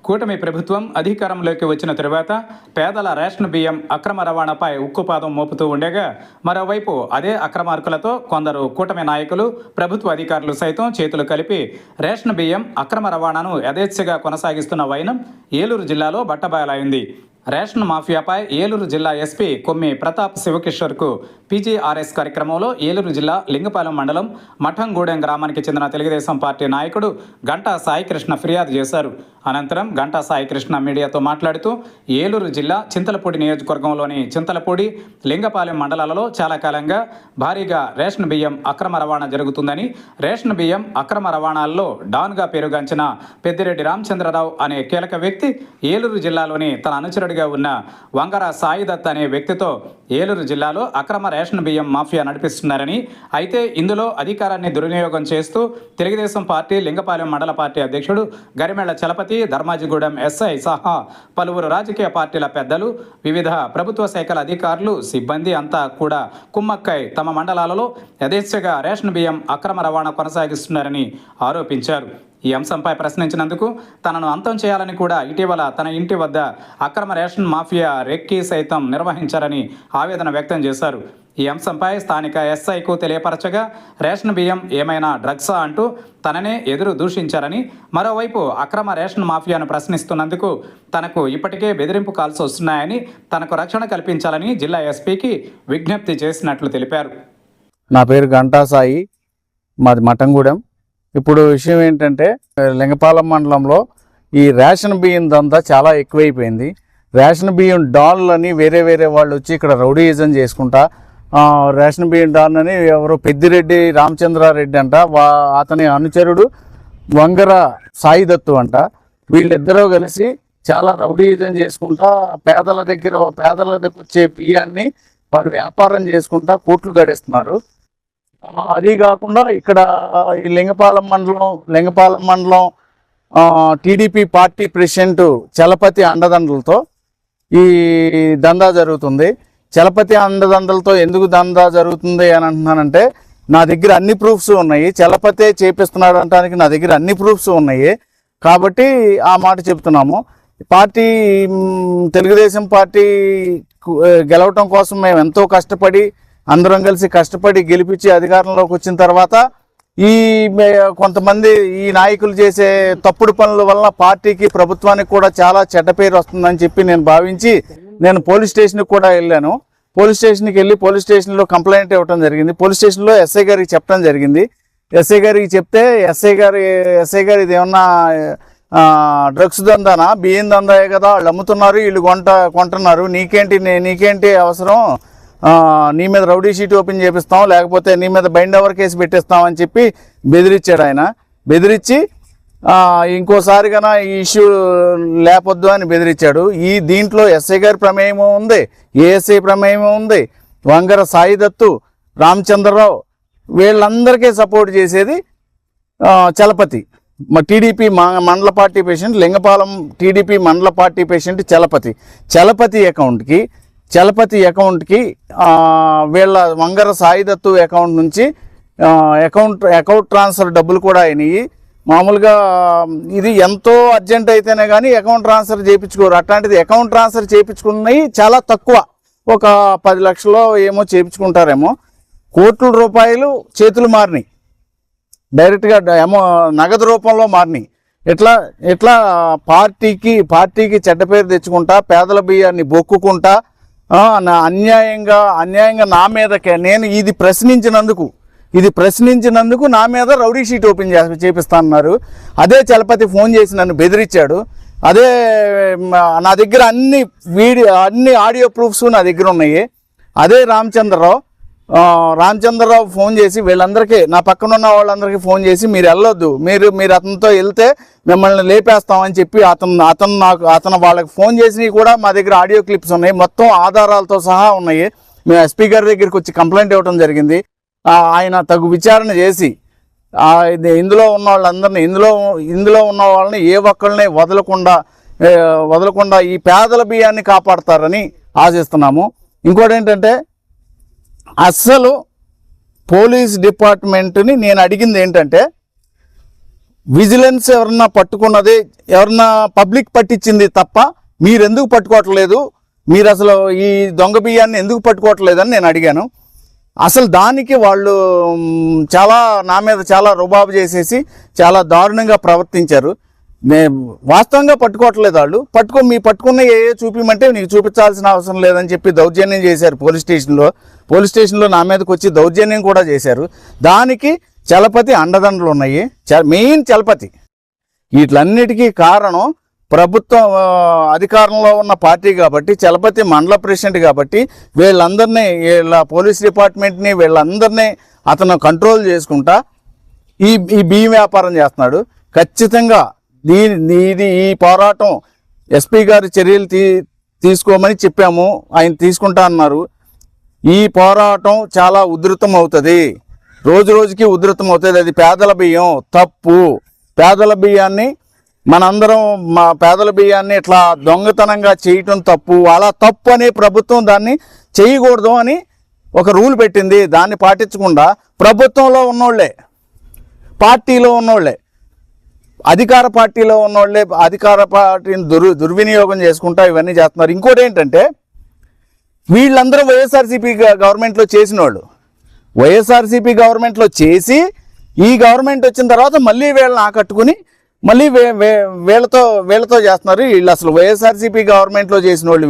కూటమి ప్రభుత్వం అధికారంలోకి వచ్చిన తరువాత పేదల రేషన్ బియ్యం అక్రమ రవాణాపై ఉక్కుపాదం మోపుతూ ఉండగా, మరోవైపు అదే అక్రమార్కులతో కొందరు కూటమి నాయకులు, ప్రభుత్వ అధికారులు సైతం చేతులు కలిపి రేషన్ బియ్యం అక్రమ రవాణాను యథేచ్ఛగా కొనసాగిస్తున్న వైనం ఏలూరు జిల్లాలో బట్టబయలైంది. రేషన్ మాఫియాపై ఏలూరు జిల్లా ఎస్పీ కొమ్మి ప్రతాప్ శివకిషోర్కు పీజీఆర్ఎస్ కార్యక్రమంలో ఏలూరు జిల్లా లింగపాలెం మండలం మఠంగూడెం గ్రామానికి చెందిన తెలుగుదేశం పార్టీ నాయకుడు గంటా సాయికృష్ణ ఫిర్యాదు చేశారు. అనంతరం గంటా సాయికృష్ణ మీడియాతో మాట్లాడుతూ ఏలూరు జిల్లా చింతలపూడి నియోజకవర్గంలోని చింతలపూడి, లింగపాలెం మండలాలలో చాలా కాలంగా భారీగా రేషన్ బియ్యం అక్రమ రవాణా జరుగుతుందని, రేషన్ బియ్యం అక్రమ రవాణాల్లో డాన్గా పేరుగాంచిన పెద్దిరెడ్డి రామచంద్రరావు అనే కీలక వ్యక్తి ఏలూరు జిల్లాలోని తన అనుచరుడిగా ఉన్న వంగర సాయిదత్ అనే వ్యక్తితో ఏలూరు జిల్లాలో అక్రమ రేషన్ బియ్యం మాఫియా నడిపిస్తున్నారని, అయితే ఇందులో అధికారాన్ని దుర్వినియోగం చేస్తూ తెలుగుదేశం పార్టీ లింగపాలెం మండల పార్టీ అధ్యక్షుడు గరిమెళ్ల చలపతి, ధర్మాజిగూడెం ఎస్ఐ సహా పలువురు రాజకీయ పార్టీల పెద్దలు, వివిధ ప్రభుత్వ శాఖల అధికారులు, సిబ్బంది అంతా కూడా కుమ్మక్కై తమ మండలాలలో యథేచ్ఛగా రేషన్ బియ్యం అక్రమ రవాణా కొనసాగిస్తున్నారని ఆరోపించారు. ఈ అంశంపై ప్రశ్నించినందుకు తనను అంతం చేయాలని కూడా ఇటీవల తన ఇంటి వద్ద అక్రమ రేషన్ మాఫియా రెక్కీ సైతం నిర్వహించారని ఆవేదన వ్యక్తం చేశారు. ఈ అంశంపై స్థానిక ఎస్ఐకు తెలియపరచగా రేషన్ బియ్యం ఏమైనా డ్రగ్సా అంటూ తననే ఎదురు దూషించారని, మరోవైపు అక్రమ రేషన్ మాఫియాను ప్రశ్నిస్తున్నందుకు తనకు ఇప్పటికే బెదిరింపు కాల్స్ వస్తున్నాయని, తనకు రక్షణ కల్పించాలని జిల్లా ఎస్పీకి విజ్ఞప్తి చేసినట్లు తెలిపారు. నా పేరు గంటా సాయి, మాది మఠంగూడెం. ఇప్పుడు విషయం ఏంటంటే, లింగపాలెం మండలంలో ఈ రేషన్ బియ్యం దందా చాలా ఎక్కువైపోయింది. రేషన్ బియ్యం డాన్లని వేరే వాళ్ళు వచ్చి ఇక్కడ రౌడీయిజం చేసుకుంటా రేషన్ బియ్యం డాన్ అని ఎవరో పెద్దిరెడ్డి రామచంద్రారెడ్డి అంట, అతని అనుచరుడు వంగర సాయిదత్తు అంట, వీళ్ళిద్దరూ కలిసి చాలా రౌడీయిజం చేసుకుంటా పేదల దగ్గర వచ్చే బియ్యాన్ని వారు వ్యాపారం చేసుకుంటా కోట్లు గడిస్తున్నారు. అది కాకుండా ఇక్కడ ఈ లింగపాలెం మండలం టీడీపీ పార్టీ ప్రెసిడెంట్ చలపతి అండదండలతో ఈ దందా జరుగుతుంది. చలపతి అండదండలతో ఎందుకు దందా జరుగుతుంది అని అంటున్నానంటే, నా దగ్గర అన్ని ప్రూఫ్స్ ఉన్నాయి. చలపతే చేపిస్తున్నాడు అనడానికి నా దగ్గర అన్ని ప్రూఫ్స్ ఉన్నాయి. కాబట్టి ఆ మాట చెప్తున్నాము. పార్టీ తెలుగుదేశం పార్టీ గెలవటం కోసం మేము ఎంతో కష్టపడి, అందరం కలిసి కష్టపడి గెలిపించి అధికారంలోకి వచ్చిన తర్వాత ఈ కొంతమంది ఈ నాయకులు చేసే తప్పుడు పనుల వల్ల పార్టీకి, ప్రభుత్వానికి కూడా చాలా చెడ్డ పేరు వస్తుందని చెప్పి నేను భావించి నేను పోలీస్ స్టేషన్కి కూడా వెళ్ళాను. పోలీస్ స్టేషన్కి వెళ్ళి పోలీస్ స్టేషన్లో కంప్లైంట్ ఇవ్వడం జరిగింది. పోలీస్ స్టేషన్లో ఎస్ఐ గారికి చెప్పడం జరిగింది. ఎస్ఐ గారికి చెప్తే ఎస్ఐ గారు ఇది ఏమన్నా డ్రగ్స్ దందానా, బియ్యం దందాయే కదా, వాళ్ళు అమ్ముతున్నారు, వీళ్ళు కొంటున్నారు, నీకేంటి అవసరం, నీ మీద రౌడీ షీట్ ఓపెన్ చేపిస్తాం, లేకపోతే నీ మీద బైండ్ ఓవర్ కేసు పెట్టిస్తామని చెప్పి బెదిరించాడు. ఆయన బెదిరించి ఇంకోసారి కన్నా ఈ ఇష్యూ లేపొద్దు అని బెదిరించాడు. దీంట్లో ఎస్ఐ గారి ప్రమేయము ఉంది, ఏఎస్ఐ ప్రమేయము ఉంది, వంగర సాయిదత్తు, రామచంద్రరావు, వీళ్ళందరికీ సపోర్ట్ చేసేది చలపతి. టీడీపీ మండల పార్టీ ప్రెసిడెంట్, లింగపాలెం టీడీపీ మండల పార్టీ ప్రెసిడెంట్ చలపతి అకౌంట్కి వీళ్ళ వంగర సాయిదత్తు అకౌంట్ నుంచి అకౌంట్ ట్రాన్స్ఫర్ డబ్బులు కూడా అయినాయి. మామూలుగా ఇది ఎంతో అర్జెంట్ అయితేనే కానీ అకౌంట్ ట్రాన్స్ఫర్ చేయించుకోరు. అట్లాంటిది అకౌంట్ ట్రాన్స్ఫర్ చేయించుకున్నవి చాలా తక్కువ, ఒక 10 లక్షలు ఏమో చేయించుకుంటారేమో. కోట్ల రూపాయలు చేతులు మారినాయి, డైరెక్ట్గా నగదు రూపంలో మారినాయి. ఇట్లా పార్టీకి చెడ్డ పేరు తెచ్చుకుంటా, పేదల బియ్యాన్ని బొక్కుకుంటా, అన్యాయంగా నా మీదకే నేను ఇది ప్రశ్నించినందుకు నా మీద రౌడీ షీట్ ఓపెన్ చేపిస్తానన్నారు. అదే చలపతి ఫోన్ చేసి నన్ను బెదిరించాడు. అదే నా దగ్గర అన్ని ఆడియో ప్రూఫ్స్ నా దగ్గర ఉన్నాయి. అదే రామచంద్రరావు ఫోన్ చేసి వీళ్ళందరికీ, నా పక్కన ఉన్న వాళ్ళందరికీ ఫోన్ చేసి మీరు వెళ్ళొద్దు, మీరు అతనితో వెళ్తే మిమ్మల్ని లేపేస్తామని చెప్పి అతను వాళ్ళకి ఫోన్ చేసి కూడా మా దగ్గర ఆడియో క్లిప్స్ ఉన్నాయి, మొత్తం ఆధారాలతో సహా ఉన్నాయి. మేము ఎస్పీ గారి దగ్గరికి వచ్చి కంప్లైంట్ ఇవ్వడం జరిగింది. ఆయన తగు విచారణ చేసి ఇందులో ఉన్న వాళ్ళందరినీ ఇందులో ఉన్న వాళ్ళని ఏ ఒక్కళ్ళని వదలకుండా ఈ పేదల బియ్యాన్ని కాపాడతారని ఆశిస్తున్నాము. ఇంకోటి ఏంటంటే, అస్సలు పోలీస్ డిపార్ట్మెంట్ని నేను అడిగింది ఏంటంటే, విజిలెన్స్ ఎవరన్నా పట్టుకున్నది, ఎవరన్నా పబ్లిక్ పట్టించింది తప్ప మీరెందుకు పట్టుకోవట్లేదు, మీరు అసలు ఈ దొంగ బియ్యాన్ని ఎందుకు పట్టుకోవట్లేదని నేను అడిగాను. అసలు దానికి వాళ్ళు చాలా నా మీద చాలా రుబాబు చేసేసి చాలా దారుణంగా ప్రవర్తించారు. వాస్తవంగా పట్టుకోవట్లేదు వాళ్ళు. పట్టుకున్న ఏ చూపించమంటే నీకు చూపించాల్సిన అవసరం లేదని చెప్పి దౌర్జన్యం చేశారు పోలీస్ స్టేషన్లో నా మీదకి వచ్చి దౌర్జన్యం కూడా చేశారు. దానికి చలపతి అండదండలు ఉన్నాయి, మెయిన్ చలపతి. వీటిలన్నిటికీ కారణం ప్రభుత్వం అధికారంలో ఉన్న పార్టీ కాబట్టి, చలపతి మండల ప్రెసిడెంట్ కాబట్టి వీళ్ళ పోలీస్ డిపార్ట్మెంట్ని వీళ్ళందరినీ అతను కంట్రోల్ చేసుకుంటా ఈ బియ్యం వ్యాపారం చేస్తున్నాడు. ఖచ్చితంగా ఈ పోరాటం ఎస్పీ గారి చర్యలు తీసుకోమని చెప్పాము, ఆయన తీసుకుంటా అన్నారు. ఈ పోరాటం చాలా ఉధృతం అవుతుంది, రోజు రోజుకి ఉధృతం అవుతుంది. అది పేదల బియ్యం తప్పు. పేదల బియ్యాన్ని మనందరం పేదల బియ్యాన్ని ఇట్లా దొంగతనంగా చేయటం తప్పు. అలా తప్పు అని ప్రభుత్వం దాన్ని చేయకూడదు అని ఒక రూల్ పెట్టింది. దాన్ని పాటించకుండా ప్రభుత్వంలో ఉన్నోళ్ళే, పార్టీలో ఉన్నోళ్ళే, అధికార పార్టీలో ఉన్నోళ్ళే అధికార పార్టీని దుర్వినియోగం చేసుకుంటా ఇవన్నీ చేస్తున్నారు. ఇంకోటి ఏంటంటే వీళ్ళందరూ వైఎస్ఆర్సీపీ గవర్నమెంట్లో చేసిన వాళ్ళు, వైఎస్ఆర్సీపీ గవర్నమెంట్లో చేసి ఈ గవర్నమెంట్ వచ్చిన తర్వాత మళ్ళీ వీళ్ళని ఆకట్టుకుని మళ్ళీ వీళ్ళతో చేస్తున్నారు. వీళ్ళు అసలు వైఎస్ఆర్సీపీ గవర్నమెంట్లో చేసిన వాళ్ళు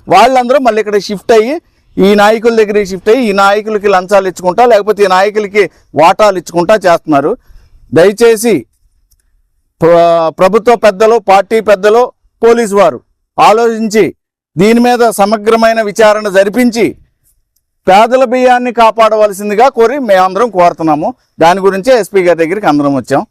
వాళ్ళందరూ మళ్ళీ ఇక్కడ షిఫ్ట్ అయ్యి ఈ నాయకుల దగ్గరికి షిఫ్ట్ అయ్యి ఈ నాయకులకి లంచాలు ఇచ్చుకుంటా లేకపోతే ఈ నాయకులకి వాటాలు ఇచ్చుకుంటా చేస్తున్నారు. దయచేసి ప్రభుత్వ పెద్దలు, పార్టీ పెద్దలు, పోలీసు వారు ఆలోచించి దీని మీద సమగ్రమైన విచారణ జరిపించి పేదల బియ్యాన్ని కాపాడవలసిందిగా కోరి మేమందరం కోరుతున్నాము. దాని గురించే ఎస్పీ గారి దగ్గరికి అందరం వచ్చాం.